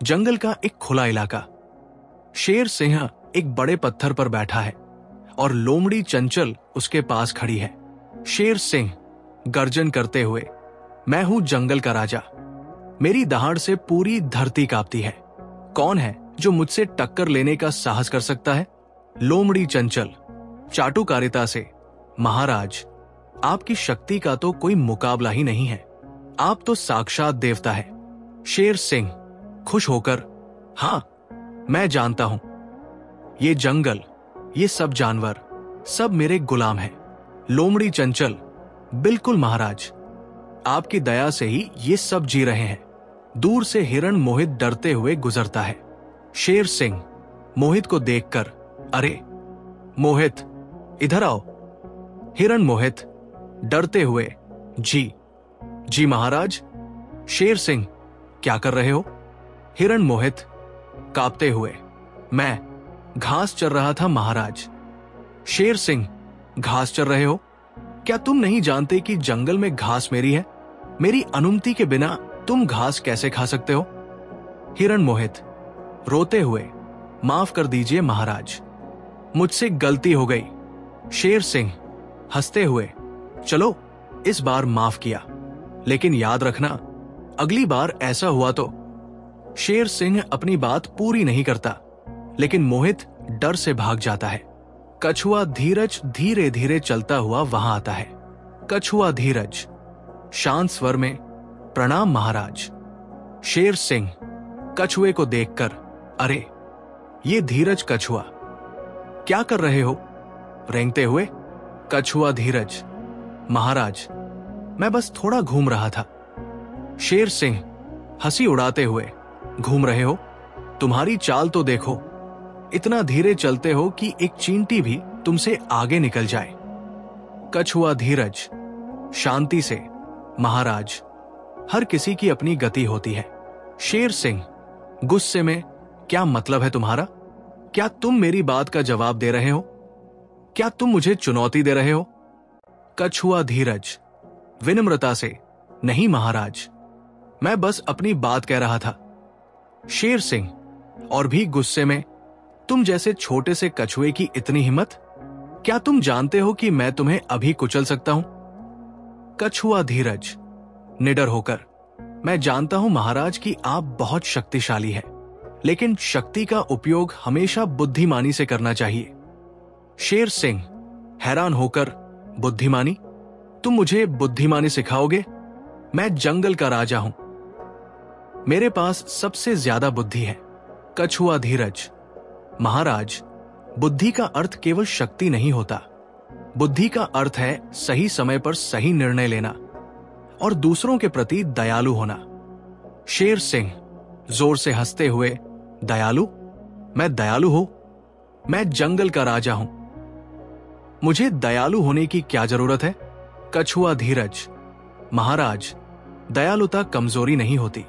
जंगल का एक खुला इलाका। शेर सिंह एक बड़े पत्थर पर बैठा है और लोमड़ी चंचल उसके पास खड़ी है। शेर सिंह गर्जन करते हुए, मैं हूं जंगल का राजा, मेरी दहाड़ से पूरी धरती कांपती है। कौन है जो मुझसे टक्कर लेने का साहस कर सकता है? लोमड़ी चंचल चाटुकारिता से, महाराज, आपकी शक्ति का तो कोई मुकाबला ही नहीं है, आप तो साक्षात देवता है। शेर सिंह खुश होकर, हां, मैं जानता हूं, ये जंगल, ये सब जानवर, सब मेरे गुलाम हैं। लोमड़ी चंचल, बिल्कुल महाराज, आपकी दया से ही ये सब जी रहे हैं। दूर से हिरण मोहित डरते हुए गुजरता है। शेर सिंह मोहित को देखकर, अरे मोहित, इधर आओ। हिरण मोहित डरते हुए, जी जी महाराज। शेर सिंह, क्या कर रहे हो? हिरण मोहित कांपते हुए, मैं घास चर रहा था महाराज। शेर सिंह, घास चर रहे हो? क्या तुम नहीं जानते कि जंगल में घास मेरी है? मेरी अनुमति के बिना तुम घास कैसे खा सकते हो? हिरण मोहित रोते हुए, माफ कर दीजिए महाराज, मुझसे गलती हो गई। शेर सिंह हंसते हुए, चलो इस बार माफ किया, लेकिन याद रखना, अगली बार ऐसा हुआ तो। शेर सिंह अपनी बात पूरी नहीं करता, लेकिन मोहित डर से भाग जाता है। कछुआ धीरज धीरे धीरे चलता हुआ वहां आता है। कछुआ धीरज शांत स्वर में, प्रणाम महाराज। शेर सिंह कछुए को देखकर, अरे ये धीरज कछुआ, क्या कर रहे हो? रेंगते हुए, कछुआ धीरज, महाराज, मैं बस थोड़ा घूम रहा था। शेर सिंह हंसी उड़ाते हुए, घूम रहे हो? तुम्हारी चाल तो देखो, इतना धीरे चलते हो कि एक चींटी भी तुमसे आगे निकल जाए। कछुआ धीरज शांति से, महाराज, हर किसी की अपनी गति होती है। शेर सिंह गुस्से में, क्या मतलब है तुम्हारा? क्या तुम मेरी बात का जवाब दे रहे हो? क्या तुम मुझे चुनौती दे रहे हो? कछुआ धीरज विनम्रता से, नहीं महाराज, मैं बस अपनी बात कह रहा था। शेर सिंह और भी गुस्से में, तुम जैसे छोटे से कछुए की इतनी हिम्मत? क्या तुम जानते हो कि मैं तुम्हें अभी कुचल सकता हूं? कछुआ धीरज निडर होकर, मैं जानता हूं महाराज कि आप बहुत शक्तिशाली हैं, लेकिन शक्ति का उपयोग हमेशा बुद्धिमानी से करना चाहिए। शेर सिंह हैरान होकर, बुद्धिमानी? तुम मुझे बुद्धिमानी सिखाओगे? मैं जंगल का राजा हूं, मेरे पास सबसे ज्यादा बुद्धि है। कछुआ धीरज, महाराज, बुद्धि का अर्थ केवल शक्ति नहीं होता, बुद्धि का अर्थ है सही समय पर सही निर्णय लेना और दूसरों के प्रति दयालु होना। शेर सिंह जोर से हंसते हुए, दयालु? मैं दयालु हूं? मैं जंगल का राजा हूं, मुझे दयालु होने की क्या जरूरत है? कछुआ धीरज, महाराज, दयालुता कमजोरी नहीं होती,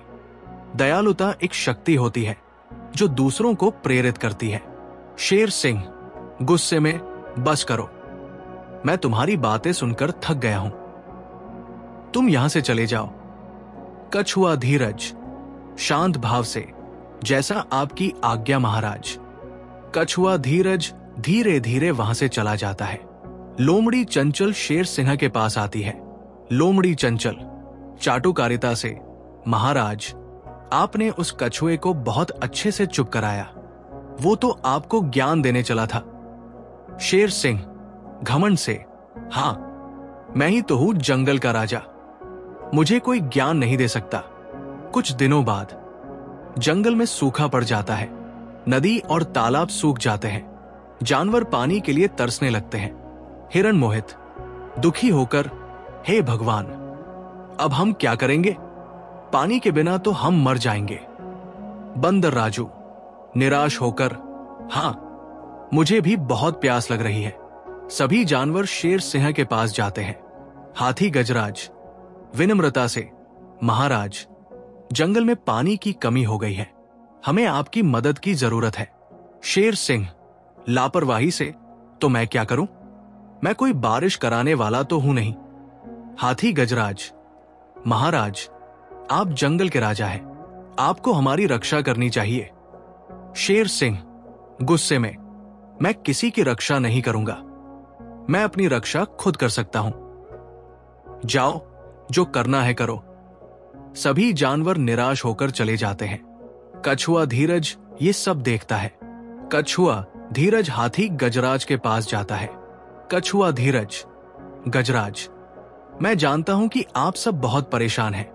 दयालुता एक शक्ति होती है जो दूसरों को प्रेरित करती है। शेर सिंह गुस्से में, बस करो, मैं तुम्हारी बातें सुनकर थक गया हूं, तुम यहां से चले जाओ। कछुआ धीरज शांत भाव से, जैसा आपकी आज्ञा महाराज। कछुआ धीरज धीरे धीरे वहां से चला जाता है। लोमड़ी चंचल शेर सिंह के पास आती है। लोमड़ी चंचल चाटुकारिता से, महाराज, आपने उस कछुए को बहुत अच्छे से चुप कराया, वो तो आपको ज्ञान देने चला था। शेर सिंह घमंड से, हां, मैं ही तो हूं जंगल का राजा, मुझे कोई ज्ञान नहीं दे सकता। कुछ दिनों बाद जंगल में सूखा पड़ जाता है, नदी और तालाब सूख जाते हैं, जानवर पानी के लिए तरसने लगते हैं। हिरण मोहित दुखी होकर, हे भगवान, अब हम क्या करेंगे? पानी के बिना तो हम मर जाएंगे। बंदर राजू निराश होकर, हां, मुझे भी बहुत प्यास लग रही है। सभी जानवर शेर सिंह के पास जाते हैं। हाथी गजराज विनम्रता से, महाराज, जंगल में पानी की कमी हो गई है, हमें आपकी मदद की जरूरत है। शेर सिंह लापरवाही से, तो मैं क्या करूं? मैं कोई बारिश कराने वाला तो हूं नहीं। हाथी गजराज, महाराज, आप जंगल के राजा हैं आपको हमारी रक्षा करनी चाहिए। शेर सिंह गुस्से में, मैं किसी की रक्षा नहीं करूंगा, मैं अपनी रक्षा खुद कर सकता हूं। जाओ, जो करना है करो। सभी जानवर निराश होकर चले जाते हैं। कछुआ धीरज ये सब देखता है। कछुआ धीरज हाथी गजराज के पास जाता है। कछुआ धीरज, गजराज, मैं जानता हूं कि आप सब बहुत परेशान हैं।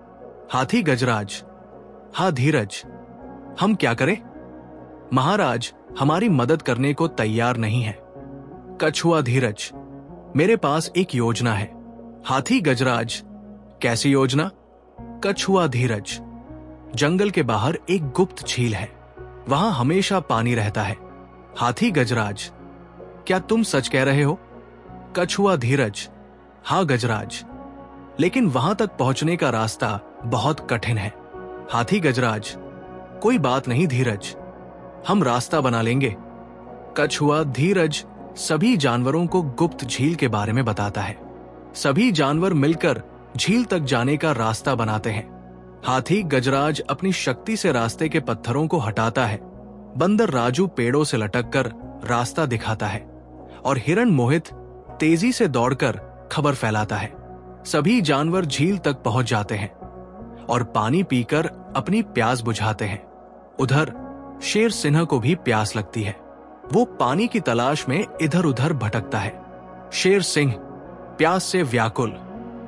हाथी गजराज, हाँ धीरज, हम क्या करें? महाराज हमारी मदद करने को तैयार नहीं है। कछुआ धीरज, मेरे पास एक योजना है। हाथी गजराज, कैसी योजना? कछुआ धीरज, जंगल के बाहर एक गुप्त झील है, वहां हमेशा पानी रहता है। हाथी गजराज, क्या तुम सच कह रहे हो? कछुआ धीरज, हाँ गजराज, लेकिन वहां तक पहुंचने का रास्ता बहुत कठिन है। हाथी गजराज, कोई बात नहीं धीरज, हम रास्ता बना लेंगे। कछुआ धीरज सभी जानवरों को गुप्त झील के बारे में बताता है। सभी जानवर मिलकर झील तक जाने का रास्ता बनाते हैं। हाथी गजराज अपनी शक्ति से रास्ते के पत्थरों को हटाता है। बंदर राजू पेड़ों से लटककर रास्ता दिखाता है और हिरण मोहित तेजी से दौड़कर खबर फैलाता है। सभी जानवर झील तक पहुंच जाते हैं और पानी पीकर अपनी प्यास बुझाते हैं। उधर शेर सिंह को भी प्यास लगती है। वो पानी की तलाश में इधर उधर भटकता है। शेर सिंह प्यास से व्याकुल,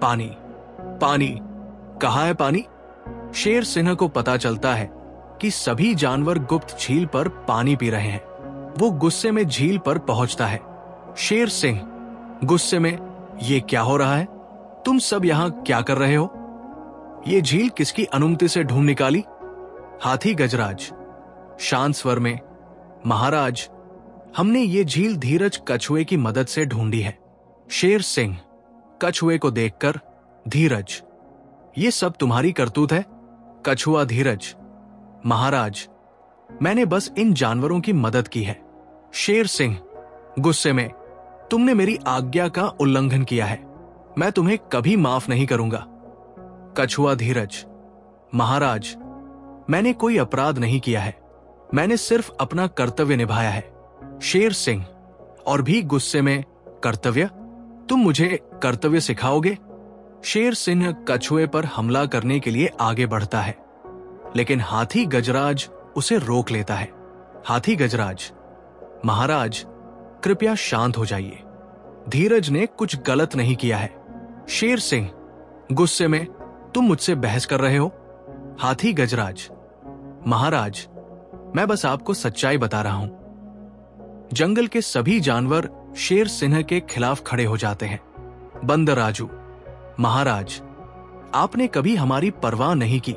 पानी, पानी, कहाँ है पानी? शेर सिंह को पता चलता है कि सभी जानवर गुप्त झील पर पानी पी रहे हैं। वो गुस्से में झील पर पहुंचता है। शेर सिंह गुस्से में, ये क्या हो रहा है? तुम सब यहां क्या कर रहे हो? ये झील किसकी अनुमति से ढूंढ निकाली? हाथी गजराज शांत स्वर में, महाराज हमने ये झील धीरज कछुए की मदद से ढूंढी है। शेर सिंह कछुए को देखकर, धीरज ये सब तुम्हारी करतूत है? कछुआ धीरज, महाराज मैंने बस इन जानवरों की मदद की है। शेर सिंह गुस्से में, तुमने मेरी आज्ञा का उल्लंघन किया है, मैं तुम्हें कभी माफ नहीं करूंगा। कछुआ धीरज, महाराज मैंने कोई अपराध नहीं किया है, मैंने सिर्फ अपना कर्तव्य निभाया है। शेर सिंह और भी गुस्से में, कर्तव्य? तुम मुझे कर्तव्य सिखाओगे? शेर सिंह कछुए पर हमला करने के लिए आगे बढ़ता है, लेकिन हाथी गजराज उसे रोक लेता है। हाथी गजराज, महाराज कृपया शांत हो जाइए, धीरज ने कुछ गलत नहीं किया है। शेर सिंह गुस्से में, तुम मुझसे बहस कर रहे हो? हाथी गजराज, महाराज मैं बस आपको सच्चाई बता रहा हूं। जंगल के सभी जानवर शेर सिंह के खिलाफ खड़े हो जाते हैं। बंदर राजू, महाराज आपने कभी हमारी परवाह नहीं की,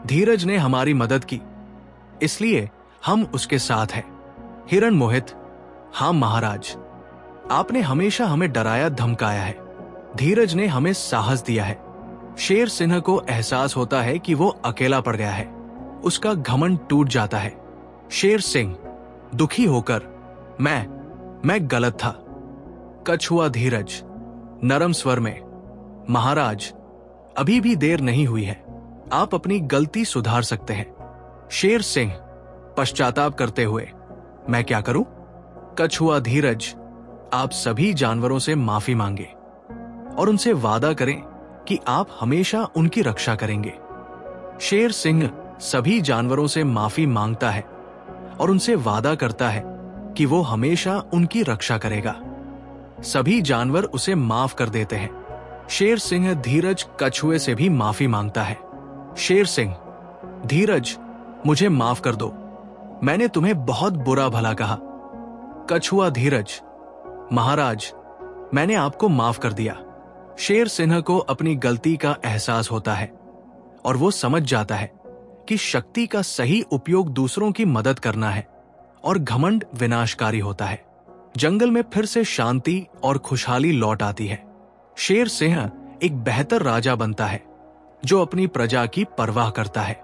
धीरज ने हमारी मदद की, इसलिए हम उसके साथ हैं। हिरण मोहित, हां महाराज आपने हमेशा हमें डराया धमकाया है, धीरज ने हमें साहस दिया है। शेर सिंह को एहसास होता है कि वो अकेला पड़ गया है, उसका घमंड टूट जाता है। शेर सिंह दुखी होकर, मैं गलत था। कछुआ धीरज नरम स्वर में, महाराज अभी भी देर नहीं हुई है, आप अपनी गलती सुधार सकते हैं। शेर सिंह पश्चाताप करते हुए, मैं क्या करूं? कछुआ धीरज, आप सभी जानवरों से माफी मांगे और उनसे वादा करें कि आप हमेशा उनकी रक्षा करेंगे। शेर सिंह सभी जानवरों से माफी मांगता है और उनसे वादा करता है कि वो हमेशा उनकी रक्षा करेगा। सभी जानवर उसे माफ कर देते हैं। शेर सिंह धीरज कछुए से भी माफी मांगता है। शेर सिंह, धीरज मुझे माफ कर दो, मैंने तुम्हें बहुत बुरा भला कहा। कछुआ धीरज, महाराज मैंने आपको माफ कर दिया। शेर सिंह को अपनी गलती का एहसास होता है और वो समझ जाता है कि शक्ति का सही उपयोग दूसरों की मदद करना है और घमंड विनाशकारी होता है। जंगल में फिर से शांति और खुशहाली लौट आती है। शेर सिंह एक बेहतर राजा बनता है जो अपनी प्रजा की परवाह करता है।